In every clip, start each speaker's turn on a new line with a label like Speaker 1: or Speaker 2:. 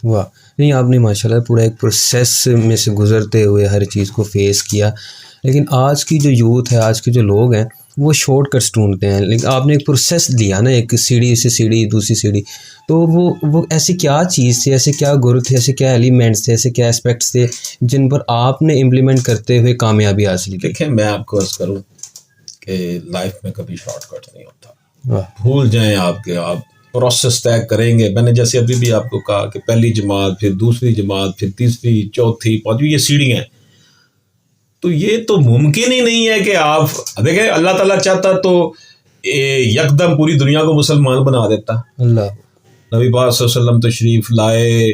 Speaker 1: واہ، نہیں آپ نے ماشاءاللہ پورا ایک پروسیس میں سے گزرتے ہوئے ہر چیز کو فیس کیا. لیکن آج کی جو یوتھ ہے، آج کے جو لوگ ہیں، وہ شارٹ کٹس ڈھونڈتے ہیں. لیکن آپ نے ایک پروسیس دیا نا، ایک سیڑھی سے سیڑھی دوسری سیڑھی، تو وہ ایسی کیا چیز تھی، ایسے کیا گر تھے، ایسے کیا ایلیمنٹس تھے، ایسے کیا اسپیکٹس تھے جن پر آپ نے امپلیمنٹ کرتے ہوئے کامیابی حاصل کی؟
Speaker 2: دیکھیں میں آپ کو عرض کروں کہ لائف میں کبھی شارٹ کٹ نہیں ہوتا.
Speaker 1: واہ،
Speaker 2: بھول جائیں آپ کے آپ پروسیس طے کریں گے. میں نے جیسے ابھی بھی آپ کو کہا کہ پہلی جماعت، پھر دوسری جماعت، پھر تیسری، چوتھی، پانچویں، یہ سیڑھیاں ہیں. تو یہ تو ممکن ہی نہیں ہے کہ آپ دیکھیں اللہ تعالیٰ چاہتا تو یکدم پوری دنیا کو مسلمان بنا دیتا.
Speaker 1: اللہ،
Speaker 2: نبی پاک صلی اللہ علیہ وسلم تشریف لائے،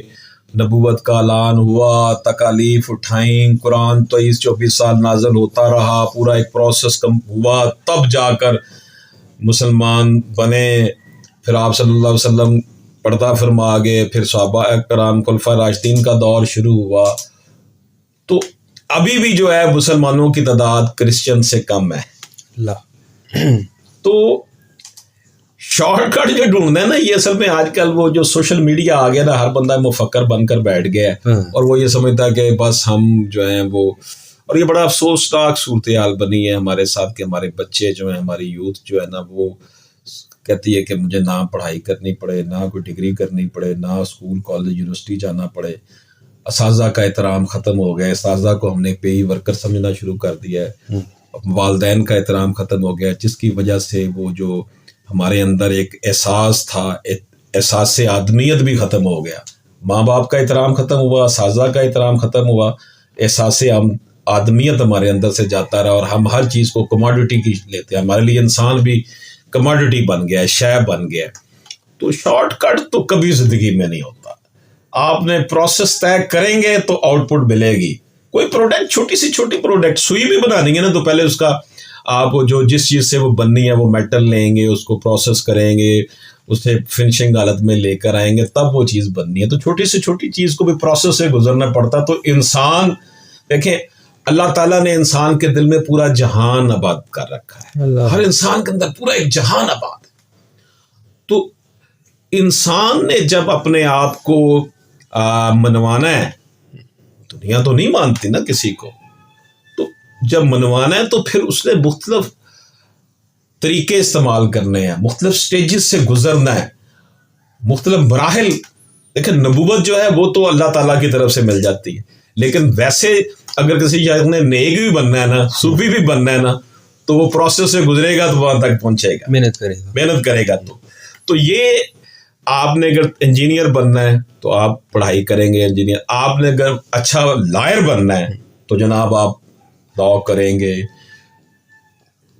Speaker 2: نبوت کا اعلان ہوا، تکالیف اٹھائیں، قرآن 23-24 سال نازل ہوتا رہا، پورا ایک پروسیس کم ہوا، تب جا کر مسلمان بنے. پھر آپ صلی اللہ علیہ وسلم پردہ فرما گئے، پھر صحابہ کرام خلفائے راشدین کا دور شروع ہوا. تو ابھی بھی جو ہے مسلمانوں کی تعداد کرسچن سے کم ہے.
Speaker 1: اللہ،
Speaker 2: تو شارٹ کٹ جو ڈھونڈنا ہے نا، یہ اصل میں آج کل وہ جو سوشل میڈیا آ گیا نا، ہر بندہ مفکر بن کر بیٹھ گیا ہے اور وہ یہ سمجھتا ہے کہ بس ہم جو ہیں وہ، اور یہ بڑا افسوسناک صورتحال بنی ہے ہمارے ساتھ کہ ہمارے بچے جو ہیں، ہماری یوتھ جو ہے نا، وہ کہتی ہے کہ مجھے نہ پڑھائی کرنی پڑے، نہ کوئی ڈگری کرنی پڑے، نہ اسکول کالج یونیورسٹی جانا پڑے. اساتذہ کا احترام ختم ہو گیا، اساتذہ کو ہم نے پے ورکر سمجھنا شروع کر دیا ہے. والدین کا احترام ختم ہو گیا، جس کی وجہ سے وہ جو ہمارے اندر ایک احساس تھا، احساس آدمیت بھی ختم ہو گیا. ماں باپ کا احترام ختم ہوا، اساتذہ کا احترام ختم ہوا، احساس آدمیت ہمارے اندر سے جاتا رہا اور ہم ہر چیز کو کموڈٹی کی لیتے ہیں. ہمارے لیے انسان بھی کموڈٹی بن گیا ہے، شے بن گیا ہے. تو شارٹ کٹ تو کبھی زندگی میں نہیں ہوتا. آپ نے پروسیس طے کریں گے تو آؤٹ پٹ ملے گی. کوئی پروڈکٹ، چھوٹی سی چھوٹی پروڈکٹ، سوئی بھی بنانی ہے نا، تو پہلے اس کا آپ جو جس چیز سے وہ بننی ہے وہ میٹل لیں گے، اس کو پروسیس کریں گے، اسے فنشنگ حالت میں لے کر آئیں گے، تب وہ چیز بننی ہے. تو چھوٹی سے چھوٹی چیز کو بھی پروسیس سے گزرنا پڑتا. تو انسان دیکھیں، اللہ تعالیٰ نے انسان کے دل میں پورا جہان آباد کر رکھا ہے. ہر انسان کے اندر پورا ایک جہان آباد ہے. تو انسان نے جب اپنے آپ کو منوانا ہے، دنیا تو نہیں مانتی نا کسی کو، تو جب منوانا ہے تو پھر اس نے مختلف طریقے استعمال کرنے ہیں، مختلف سٹیجز سے گزرنا ہے، مختلف مراحل. لیکن نبوت جو ہے وہ تو اللہ تعالیٰ کی طرف سے مل جاتی ہے. لیکن ویسے اگر کسی شخص نے نیک بھی بننا ہے نا، صوفی بھی بننا ہے نا، تو وہ پروسیس سے گزرے گا تو وہاں تک پہنچے گا، محنت کرے گا. تو یہ آپ نے اگر انجینئر بننا ہے تو آپ پڑھائی کریں گے انجینئر. آپ نے اگر اچھا لائر بننا ہے تو جناب آپ لا کریں گے،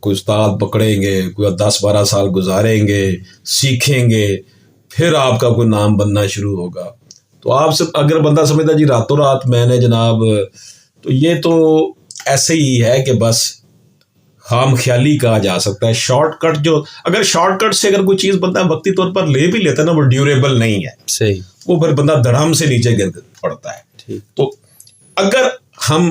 Speaker 2: کوئی استاد پکڑیں گے، کوئی 10-12 سال گزاریں گے، سیکھیں گے، پھر آپ کا کوئی نام بننا شروع ہوگا. تو آپ سے اگر بندہ سمجھتا جی راتوں رات میں نے جناب، تو یہ تو ایسے ہی ہے کہ بس خام خیالی کہا جا سکتا ہے. شارٹ کٹ جو، اگر شارٹ کٹ سے اگر کوئی چیز بندہ وقتی طور پر لے بھی لیتا ہے نا، وہ ڈیوریبل نہیں ہے.
Speaker 1: صحیح،
Speaker 2: وہ پھر بندہ دھڑام سے نیچے گر پڑتا ہے. تو اگر ہم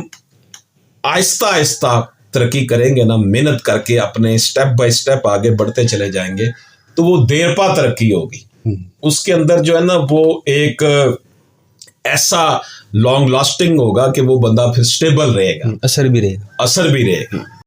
Speaker 2: آہستہ آہستہ ترقی کریں گے نا، محنت کر کے اپنے سٹیپ بائی سٹیپ آگے بڑھتے چلے جائیں گے، تو وہ دیر پا ترقی ہوگی. اس کے اندر جو ہے نا وہ ایک ایسا لانگ لاسٹنگ ہوگا کہ وہ بندہ پھر سٹیبل رہے گا،
Speaker 1: اثر بھی رہے گا.